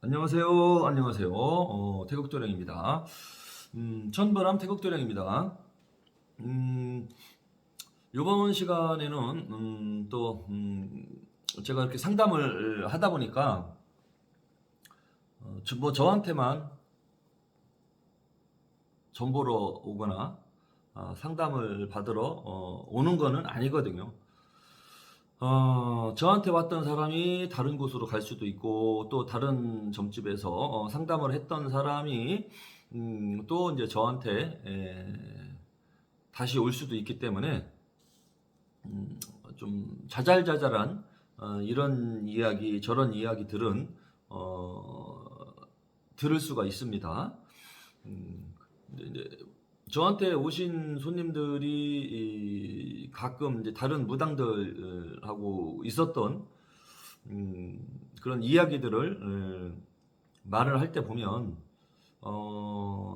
안녕하세요. 안녕하세요. 태국도령입니다. 천바람 태국도령입니다. 이번 시간에는 제가 이렇게 상담을 하다 보니까 저한테만 전보러 오거나 상담을 받으러 오는 거는 아니거든요. 저한테 왔던 사람이 다른 곳으로 갈 수도 있고, 또 다른 점집에서 상담을 했던 사람이 또 이제 저한테 다시 올 수도 있기 때문에 좀 자잘자잘한 이런 이야기 저런 이야기들은 들을 수가 있습니다. 근데 이제 저한테 오신 손님들이 가끔 이제 다른 무당들하고 있었던 그런 이야기들을 말을 할 때 보면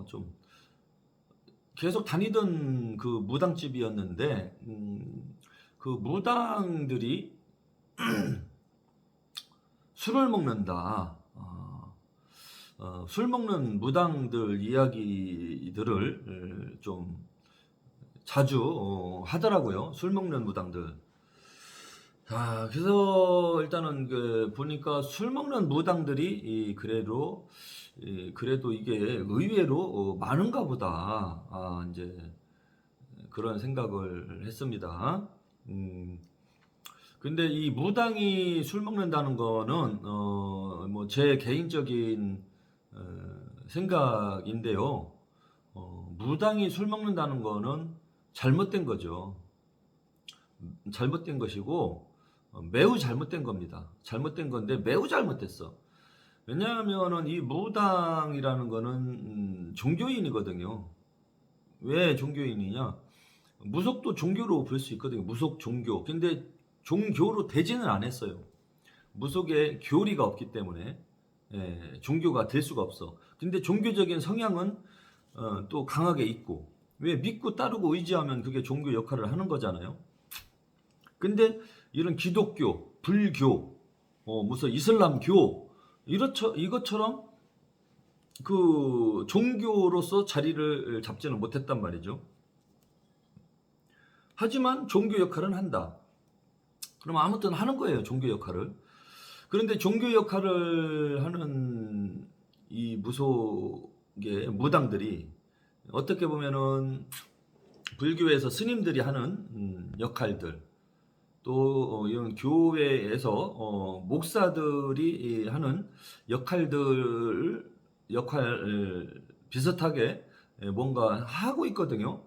좀 계속 다니던 그 무당집이었는데 그 무당들이 술을 먹는다. 술 먹는 무당들 이야기들을 좀 자주 하더라고요. 술 먹는 무당들. 그래서 일단은 보니까 술 먹는 무당들이 그래도 이게 의외로 많은가 보다. 이제 그런 생각을 했습니다. 근데 이 무당이 술 먹는다는 거는 뭐 제 개인적인 생각인데요. 무당이 술 먹는다는 거는 잘못된 거죠. 잘못된 것이고 매우 잘못된 겁니다. 잘못된 건데 매우 잘못됐어. 왜냐하면은 이 무당이라는 거는 종교인이거든요. 왜 종교인이냐? 무속도 종교로 볼 수 있거든요. 무속 종교. 근데 종교로 되지는 않았어요. 무속에 교리가 없기 때문에 종교가 될 수가 없어. 근데 종교적인 성향은 또 강하게 있고, 왜 믿고 따르고 의지하면 그게 종교 역할을 하는 거잖아요. 근데 이런 기독교, 불교, 무슨 이슬람교 이것처럼 그 종교로서 자리를 잡지는 못했단 말이죠. 하지만 종교 역할은 한다. 그럼 아무튼 하는 거예요, 종교 역할을. 그런데 종교 역할을 하는 이 무속의 무당들이 어떻게 보면은 불교에서 스님들이 하는 역할들, 또 이런 교회에서 목사들이 하는 역할 비슷하게 뭔가 하고 있거든요.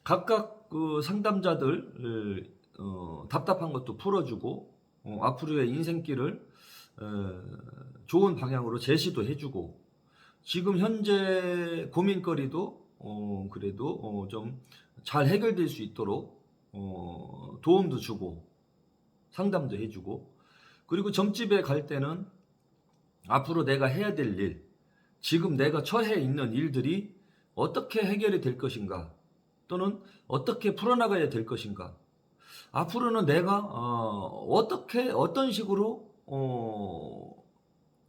각각 그 상담자들 답답한 것도 풀어주고 앞으로의 인생길을 좋은 방향으로 제시도 해주고, 지금 현재 고민거리도 그래도 좀 잘 해결될 수 있도록 도움도 주고 상담도 해주고, 그리고 점집에 갈 때는 앞으로 내가 해야 될 일, 지금 내가 처해 있는 일들이 어떻게 해결이 될 것인가, 또는 어떻게 풀어나가야 될 것인가, 앞으로는 내가 어떤 식으로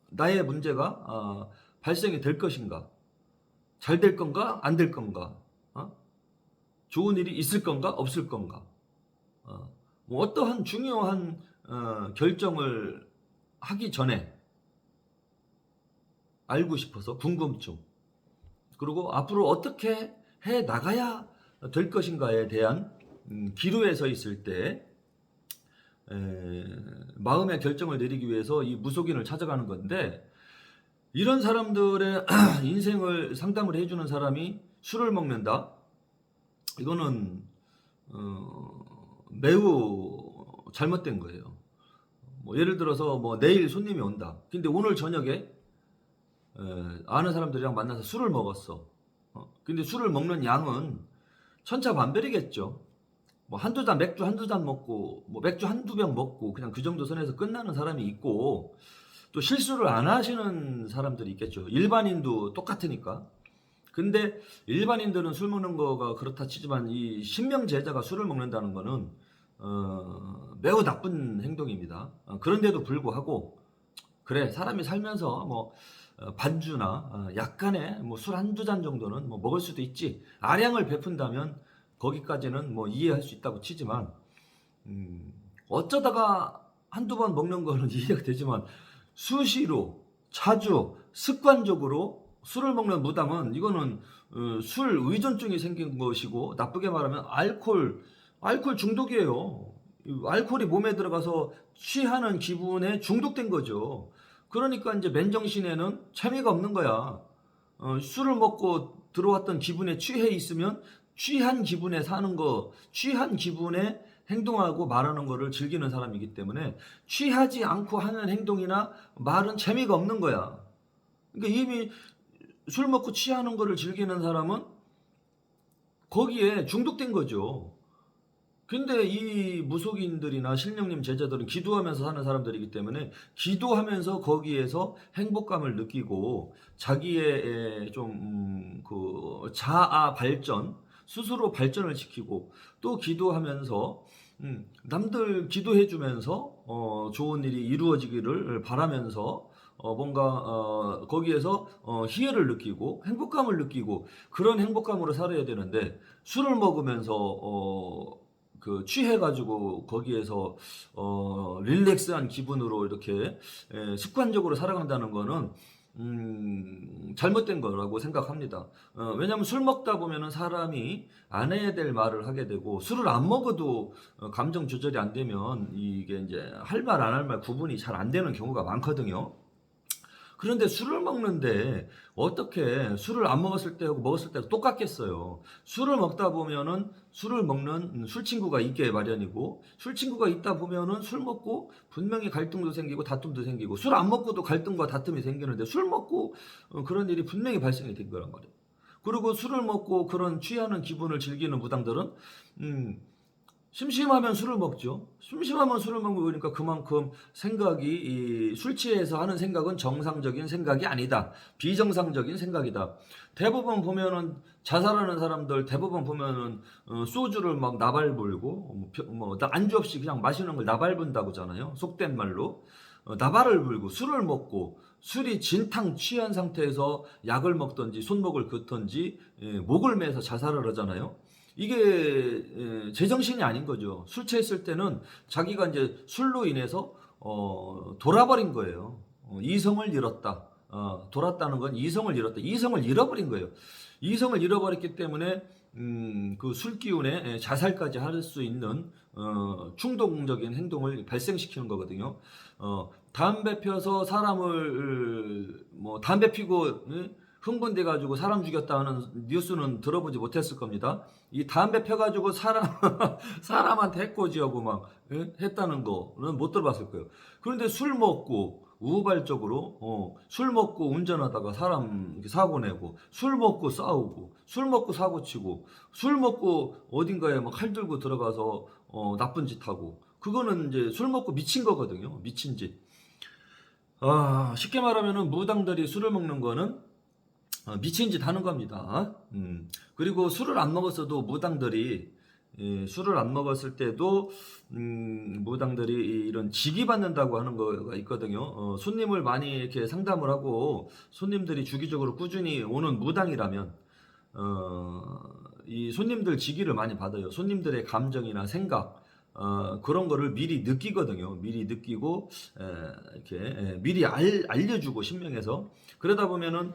나의 문제가 발생이 될 것인가, 잘 될 건가 안 될 건가, 좋은 일이 있을 건가 없을 건가, 뭐 어떠한 중요한 결정을 하기 전에 알고 싶어서 궁금증, 그리고 앞으로 어떻게 해 나가야 될 것인가에 대한 기로에 서 있을 때 마음의 결정을 내리기 위해서 이 무속인을 찾아가는 건데, 이런 사람들의 인생을 상담을 해주는 사람이 술을 먹는다? 이거는 매우 잘못된 거예요. 뭐 예를 들어서 뭐 내일 손님이 온다. 근데 오늘 저녁에 아는 사람들이랑 만나서 술을 먹었어. 근데 술을 먹는 양은 천차만별이겠죠. 뭐 한두 잔, 맥주 한두 잔 먹고, 뭐 맥주 한두 병 먹고 그냥 그 정도 선에서 끝나는 사람이 있고, 또 실수를 안 하시는 사람들이 있겠죠. 일반인도 똑같으니까. 근데 일반인들은 술 먹는 거가 그렇다 치지만 이 신명제자가 술을 먹는다는 거는 매우 나쁜 행동입니다. 그런데도 불구하고 그래, 사람이 살면서 뭐 반주나 약간의 뭐 술 한두 잔 정도는 뭐 먹을 수도 있지. 아량을 베푼다면 거기까지는 뭐 이해할 수 있다고 치지만 음, 어쩌다가 한두 번 먹는 거는 이해가 되지만 수시로 자주 습관적으로 술을 먹는 무당은 이거는 술 의존증이 생긴 것이고 나쁘게 말하면 알코올 중독이에요. 이 알코올이 몸에 들어가서 취하는 기분에 중독된 거죠. 그러니까 이제 맨정신에는 재미가 없는 거야. 술을 먹고 들어왔던 기분에 취해 있으면 취한 기분에 사는 거, 취한 기분에 행동하고 말하는 거를 즐기는 사람이기 때문에 취하지 않고 하는 행동이나 말은 재미가 없는 거야. 그러니까 이미 술 먹고 취하는 거를 즐기는 사람은 거기에 중독된 거죠. 근데 이 무속인들이나 신령님 제자들은 기도하면서 사는 사람들이기 때문에 기도하면서 거기에서 행복감을 느끼고 자기의 좀그 자아 발전, 스스로 발전을 시키고 또 기도하면서 남들 기도해 주면서 좋은 일이 이루어지기를 바라면서 뭔가 거기에서 희열을 느끼고 행복감을 느끼고 그런 행복감으로 살아야 되는데 술을 먹으면서 그 취해가지고 거기에서 릴렉스한 기분으로 이렇게 습관적으로 살아간다는 거는 잘못된 거라고 생각합니다. 왜냐하면 술 먹다 보면은 사람이 안 해야 될 말을 하게 되고 술을 안 먹어도 감정 조절이 안 되면 이게 이제 할 말 안 할 말 구분이 잘 안 되는 경우가 많거든요. 그런데 술을 먹는데 어떻게 술을 안 먹었을 때하고 먹었을 때가 똑같겠어요. 술을 먹다 보면은 술을 먹는 술 친구가 있게 마련이고 술 친구가 있다 보면은 술 먹고 분명히 갈등도 생기고 다툼도 생기고 술 안 먹고도 갈등과 다툼이 생기는데 술 먹고 그런 일이 분명히 발생이 된 거란 말이에요. 그리고 술을 먹고 그런 취하는 기분을 즐기는 무당들은 음, 심심하면 술을 먹죠. 심심하면 술을 먹으니까 그만큼 생각이 술 취해서 하는 생각은 정상적인 생각이 아니다. 비정상적인 생각이다. 대부분 보면은 자살하는 사람들 대부분 보면은 소주를 막 나발 불고 뭐 안주 없이 그냥 마시는 걸 나발 분다고 하잖아요. 속된 말로. 나발을 불고 술을 먹고 술이 진탕 취한 상태에서 약을 먹든지 손목을 긋든지 목을 매서 자살을 하잖아요. 이게 제정신이 아닌 거죠. 술 취했을 때는 자기가 이제 술로 인해서 돌아버린 거예요. 이성을 잃었다. 돌았다는 건 이성을 잃었다. 이성을 잃어버린 거예요. 이성을 잃어버렸기 때문에 그 술 기운에 자살까지 할 수 있는 충동적인 행동을 발생시키는 거거든요. 담배 펴서 사람을 뭐 담배 피고 흥분돼 가지고 사람 죽였다 하는 뉴스는 들어보지 못했을 겁니다. 이 담배 펴가지고 사람한테 해코지하고 막 했다는 거는 못 들어봤을 거예요. 그런데 술 먹고 우발적으로 술 먹고 운전하다가 사람 이렇게 사고 내고 술 먹고 싸우고 술 먹고 사고 치고 술 먹고 어딘가에 막 칼 들고 들어가서 나쁜 짓 하고 그거는 이제 술 먹고 미친 거거든요. 미친 짓. 쉽게 말하면은 무당들이 술을 먹는 거는 미친 짓 하는 겁니다. 그리고 술을 안 먹었어도 무당들이 술을 안 먹었을 때도 무당들이 이런 직위 받는다고 하는 거가 있거든요. 손님을 많이 이렇게 상담을 하고 손님들이 주기적으로 꾸준히 오는 무당이라면 이 손님들 직위를 많이 받아요. 손님들의 감정이나 생각 그런 거를 미리 느끼거든요. 미리 느끼고 이렇게 미리 알려주고 신명해서 그러다 보면은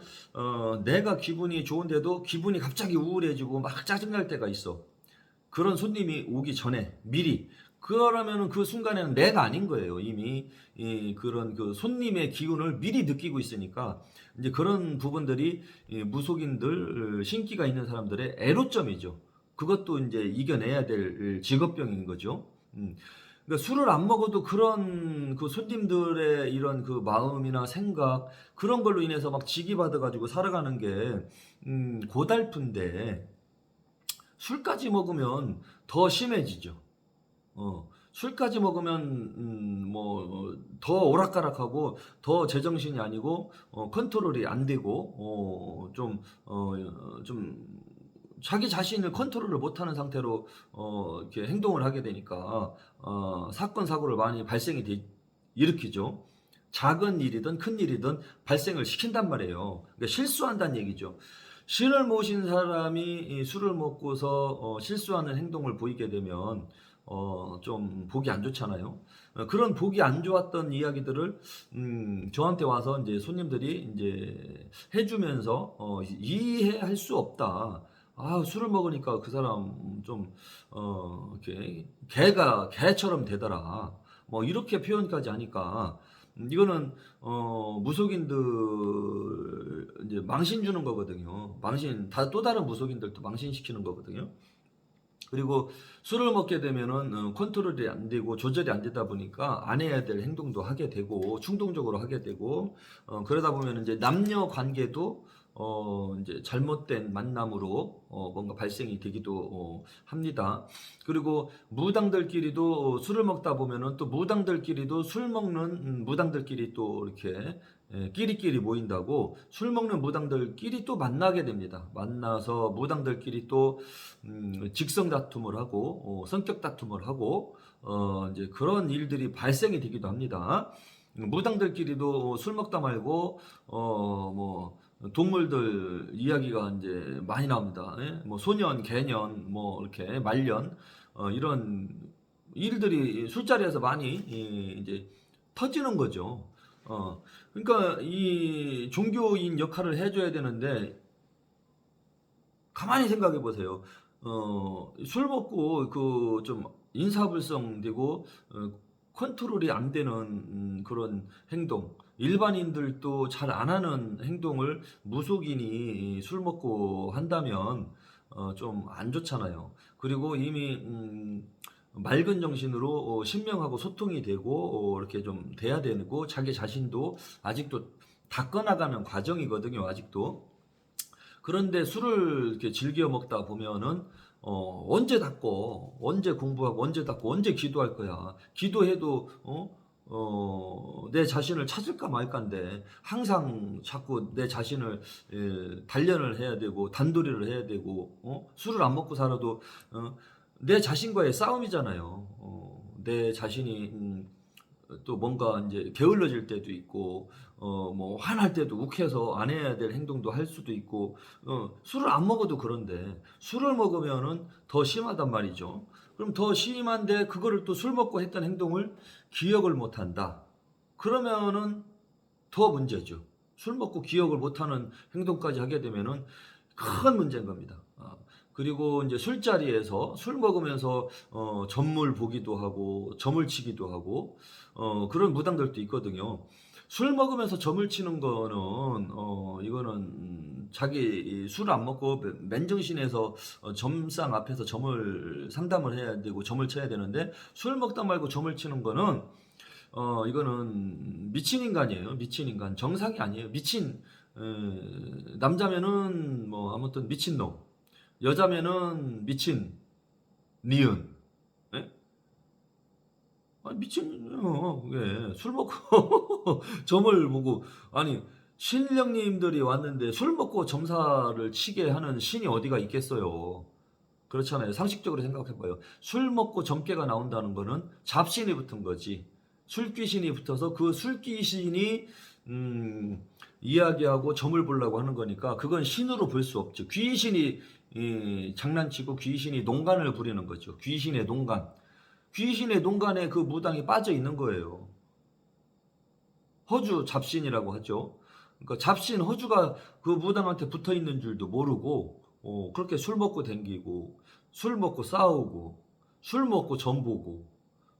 내가 기분이 좋은데도 기분이 갑자기 우울해지고 막 짜증날 때가 있어. 그런 손님이 오기 전에 미리 그러면은 그 순간에는 내가 아닌 거예요. 이미 그런 그 손님의 기운을 미리 느끼고 있으니까 이제 그런 부분들이 무속인들 신기가 있는 사람들의 애로점이죠. 그것도 이제 이겨내야 될 직업병인 거죠. 그러니까 술을 안 먹어도 그런 그 손님들의 이런 그 마음이나 생각 그런 걸로 인해서 막 직이 받아가지고 살아가는 게 고달픈데 술까지 먹으면 더 심해지죠. 술까지 먹으면 뭐 더 오락가락하고 더 제정신이 아니고 컨트롤이 안 되고 좀 자기 자신을 컨트롤을 못하는 상태로 이렇게 행동을 하게 되니까 사건 사고를 많이 일으키죠. 작은 일이든 큰 일이든 발생을 시킨단 말이에요. 그러니까 실수한다는 얘기죠. 신을 모신 사람이 이 술을 먹고서 실수하는 행동을 보이게 되면 좀 보기 안 좋잖아요. 그런 보기 안 좋았던 이야기들을 저한테 와서 이제 손님들이 이제 해주면서 이해할 수 없다. 아, 술을 먹으니까 그 사람 좀 이렇게 개가 개처럼 되더라. 뭐 이렇게 표현까지 하니까 이거는 무속인들 이제 망신 주는 거거든요. 망신 다 또 다른 무속인들도 망신시키는 거거든요. 그리고 술을 먹게 되면은 컨트롤이 안 되고 조절이 안 되다 보니까 안 해야 될 행동도 하게 되고 충동적으로 하게 되고 그러다 보면 이제 남녀 관계도 이제 잘못된 만남으로 뭔가 발생이 되기도 합니다. 그리고 무당들끼리도 술을 먹다 보면은 또 무당들끼리도 술 먹는 무당들끼리 또 이렇게 끼리끼리 모인다고 술 먹는 무당들끼리 또 만나게 됩니다. 만나서 무당들끼리 또 직성 다툼을 하고 성격 다툼을 하고 이제 그런 일들이 발생이 되기도 합니다. 무당들끼리도 술 먹다 말고 뭐 동물들 이야기가 이제 많이 나옵니다. 예? 뭐 소년, 개년, 뭐 이렇게 말년 이런 일들이 술자리에서 많이 이제 터지는 거죠. 그러니까 이 종교인 역할을 해줘야 되는데 가만히 생각해 보세요. 술 먹고 그 좀 인사불성 되고 컨트롤이 안 되는 그런 행동, 일반인들도 잘 안 하는 행동을 무속인이 술 먹고 한다면 좀 안 좋잖아요. 그리고 이미 맑은 정신으로 신명하고 소통이 되고 이렇게 좀 돼야 되고 자기 자신도 아직도 닦아나가는 과정이거든요. 아직도. 그런데 술을 이렇게 즐겨 먹다 보면은 언제 닦고 언제 공부하고 언제 닦고 언제 기도할 거야. 기도해도 내 자신을 찾을까 말까인데 항상 자꾸 내 자신을 단련을 해야 되고 단도리를 해야 되고 술을 안 먹고 살아도 내 자신과의 싸움이잖아요. 내 자신이 또 뭔가 이제 게을러질 때도 있고 뭐 화날 때도 욱해서 안 해야 될 행동도 할 수도 있고 술을 안 먹어도 그런데 술을 먹으면은 더 심하단 말이죠. 그럼 더 심한데 그거를 또 술 먹고 했던 행동을 기억을 못 한다. 그러면은 더 문제죠. 술 먹고 기억을 못 하는 행동까지 하게 되면은 큰 문제인 겁니다. 그리고 이제 술자리에서 술 먹으면서 점물 보기도 하고 점을 치기도 하고 그런 무당들도 있거든요. 술 먹으면서 점을 치는 거는 이거는 자기 술 안 먹고 맨정신에서 점상 앞에서 점을 상담을 해야 되고 점을 쳐야 되는데 술 먹다 말고 점을 치는 거는 이거는 미친 인간이에요. 미친 인간. 정상이 아니에요. 미친 남자면은 뭐 아무튼 미친놈. 여자면은 미친 니은. 예? 미친요. 그게 술 먹고 점을 보고 아니 신령님들이 왔는데 술 먹고 점사를 치게 하는 신이 어디가 있겠어요. 그렇잖아요. 상식적으로 생각해봐요. 술 먹고 점괘가 나온다는 거는 잡신이 붙은 거지. 술귀신이 붙어서 그 술귀신이 이야기하고 점을 보려고 하는 거니까 그건 신으로 볼 수 없죠. 귀신이 장난치고 귀신이 농간을 부리는 거죠. 귀신의 농간. 귀신의 농간에 그 무당이 빠져 있는 거예요. 허주 잡신이라고 하죠. 그러니까 잡신 허주가 그 무당한테 붙어 있는 줄도 모르고 그렇게 술 먹고 댕기고 술 먹고 싸우고 술 먹고 점 보고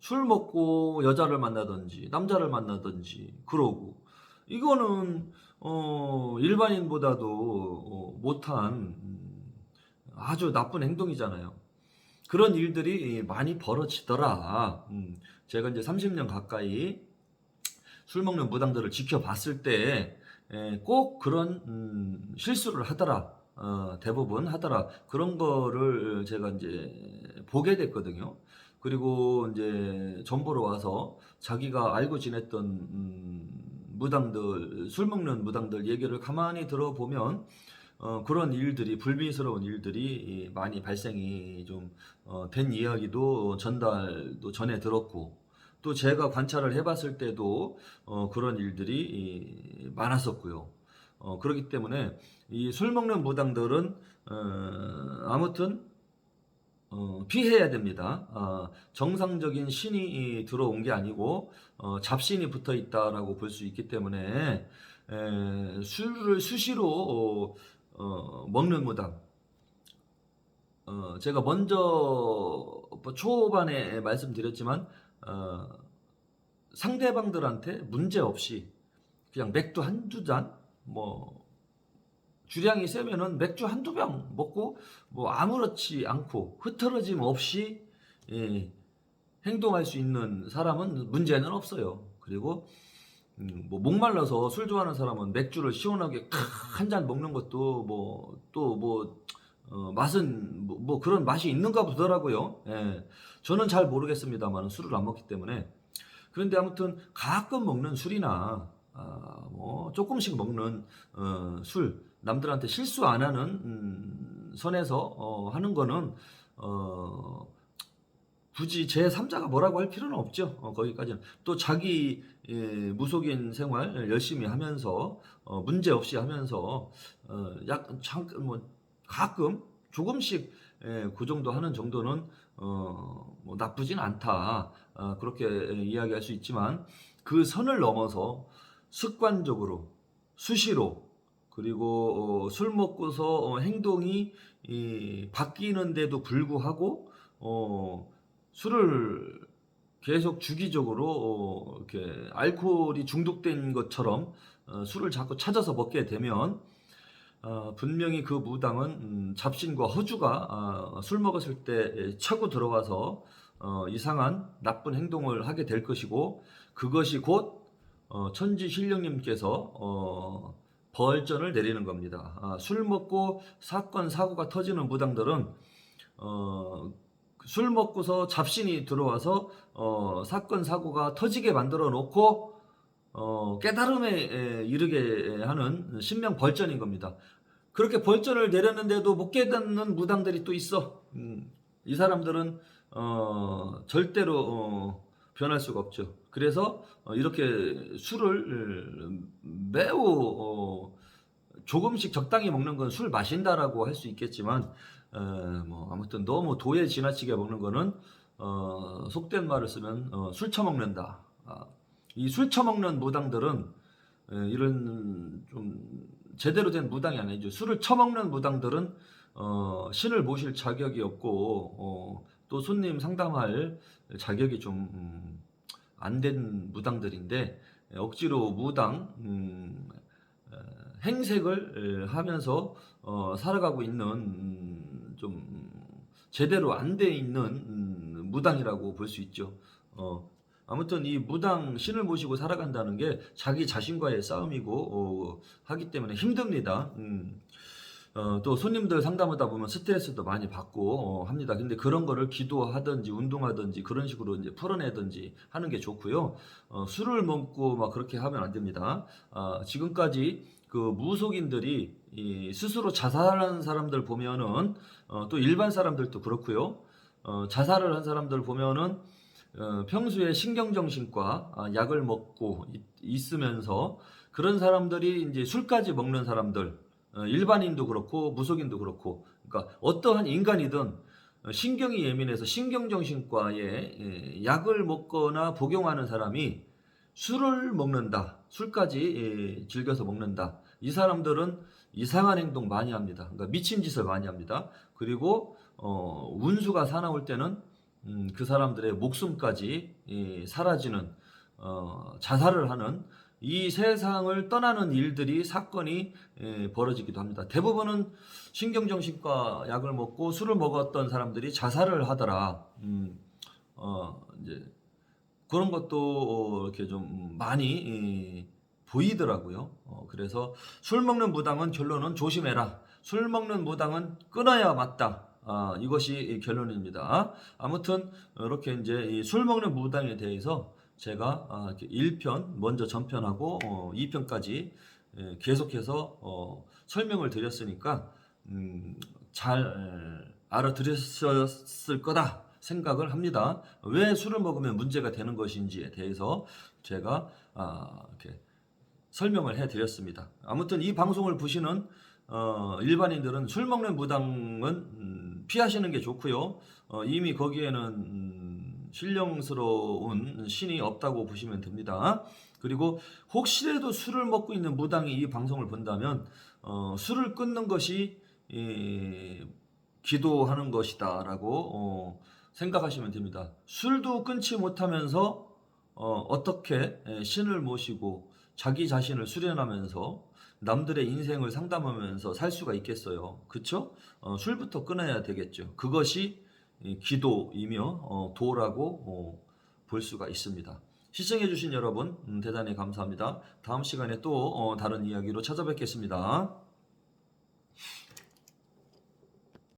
술 먹고 여자를 만나든지 남자를 만나든지 그러고 이거는 일반인보다도 못한 아주 나쁜 행동이잖아요. 그런 일들이 많이 벌어지더라. 제가 이제 30년 가까이 술 먹는 무당들을 지켜봤을 때 꼭 그런 실수를 하더라. 대부분 하더라. 그런 거를 제가 이제 보게 됐거든요. 그리고 이제 전보로 와서 자기가 알고 지냈던 무당들, 술 먹는 무당들 얘기를 가만히 들어보면 그런 일들이 불미스러운 일들이 많이 발생이 좀 된 이야기도 전달도 전해 들었고 또 제가 관찰을 해봤을 때도 그런 일들이 많았었고요. 그렇기 때문에 이 술 먹는 무당들은 아무튼 피해야 됩니다. 정상적인 신이 들어온 게 아니고 잡신이 붙어 있다라고 볼 수 있기 때문에 술을 수시로 먹는 무당. 제가 먼저 초반에 말씀드렸지만 상대방들한테 문제 없이 그냥 맥주 한두 잔, 뭐 주량이 세면은 맥주 한두 병 먹고 뭐 아무렇지 않고 흐트러짐 없이 행동할 수 있는 사람은 문제는 없어요. 그리고 뭐 목말라서 술 좋아하는 사람은 맥주를 시원하게 한 잔 먹는 것도 뭐 또 뭐 맛은 뭐 그런 맛이 있는가 보더라고요. 저는 잘 모르겠습니다만 술을 안 먹기 때문에. 그런데 아무튼 가끔 먹는 술이나 뭐 조금씩 먹는 술, 남들한테 실수 안 하는 선에서 하는 거는 굳이 제3자가 뭐라고 할 필요는 없죠. 거기까지는. 또 자기 무속인 생활 열심히 하면서 문제 없이 하면서 뭐 가끔 조금씩 그 정도 하는 정도는 뭐 나쁘진 않다. 그렇게 이야기할 수 있지만 그 선을 넘어서 습관적으로 수시로 그리고 술 먹고서 행동이 바뀌는데도 불구하고 술을 계속 주기적으로 이렇게 알코올이 중독된 것처럼 술을 자꾸 찾아서 먹게 되면 분명히 그 무당은 잡신과 허주가 술 먹었을 때 차고 들어가서 이상한 나쁜 행동을 하게 될 것이고 그것이 곧 천지신령님께서 벌전을 내리는 겁니다. 술 먹고 사건 사고가 터지는 무당들은 술 먹고서 잡신이 들어와서 사건 사고가 터지게 만들어 놓고 깨달음에 이르게 하는 신명 벌전인 겁니다. 그렇게 벌전을 내렸는데도 못 깨닫는 무당들이 또 있어. 이 사람들은 절대로 변할 수가 없죠. 그래서 이렇게 술을 매우 조금씩 적당히 먹는 건 술 마신다라고 할 수 있겠지만 뭐 아무튼 너무 도에 지나치게 먹는 거는 속된 말을 쓰면 술 처먹는다. 이 술 처먹는 무당들은 이런 좀 제대로 된 무당이 아니죠. 술을 처먹는 무당들은 신을 모실 자격이 없고 또 손님 상담할 자격이 좀 안 된 무당들인데 억지로 무당 행색을 하면서 살아가고 있는 좀 제대로 안 돼 있는 무당이라고 볼 수 있죠. 아무튼 이 무당 신을 모시고 살아간다는 게 자기 자신과의 싸움이고 하기 때문에 힘듭니다. 또 손님들 상담하다 보면 스트레스도 많이 받고 합니다. 근데 그런 거를 기도하든지 운동하든지 그런 식으로 이제 풀어내든지 하는 게 좋고요. 술을 먹고 막 그렇게 하면 안 됩니다. 지금까지 그 무속인들이 스스로 자살하는 사람들 보면은 또 일반 사람들도 그렇고요. 자살을 한 사람들 보면은 평소에 신경정신과 약을 먹고 있으면서 그런 사람들이 이제 술까지 먹는 사람들 일반인도 그렇고 무속인도 그렇고 그러니까 어떠한 인간이든 신경이 예민해서 신경정신과에 약을 먹거나 복용하는 사람이 술을 먹는다. 술까지 즐겨서 먹는다. 이 사람들은 이상한 행동 많이 합니다. 그러니까 미친 짓을 많이 합니다. 그리고 운수가 사나울 때는 그 사람들의 목숨까지 사라지는 자살을 하는 이 세상을 떠나는 일들이 사건이 벌어지기도 합니다. 대부분은 신경정신과 약을 먹고 술을 먹었던 사람들이 자살을 하더라. 이제 그런 것도 이렇게 좀 많이 보이더라고요. 그래서 술 먹는 무당은 결론은 조심해라. 술 먹는 무당은 끊어야 맞다. 이것이 결론입니다. 아무튼 이렇게 이제 이 술 먹는 무당에 대해서 제가 이렇게 1편 먼저 전편하고 2편까지 계속해서 설명을 드렸으니까 잘 알아들으셨을 거다 생각을 합니다. 왜 술을 먹으면 문제가 되는 것인지에 대해서 제가 이렇게 설명을 해드렸습니다. 아무튼 이 방송을 보시는 일반인들은 술 먹는 무당은 피하시는 게 좋고요. 이미 거기에는 신령스러운 신이 없다고 보시면 됩니다. 그리고 혹시라도 술을 먹고 있는 무당이 이 방송을 본다면 술을 끊는 것이 기도하는 것이다라고 생각하시면 됩니다. 술도 끊지 못하면서 어떻게 신을 모시고 자기 자신을 수련하면서 남들의 인생을 상담하면서 살 수가 있겠어요. 그쵸? 술부터 끊어야 되겠죠. 그것이 기도이며 도라고 볼 수가 있습니다. 시청해주신 여러분 대단히 감사합니다. 다음 시간에 또 다른 이야기로 찾아뵙겠습니다.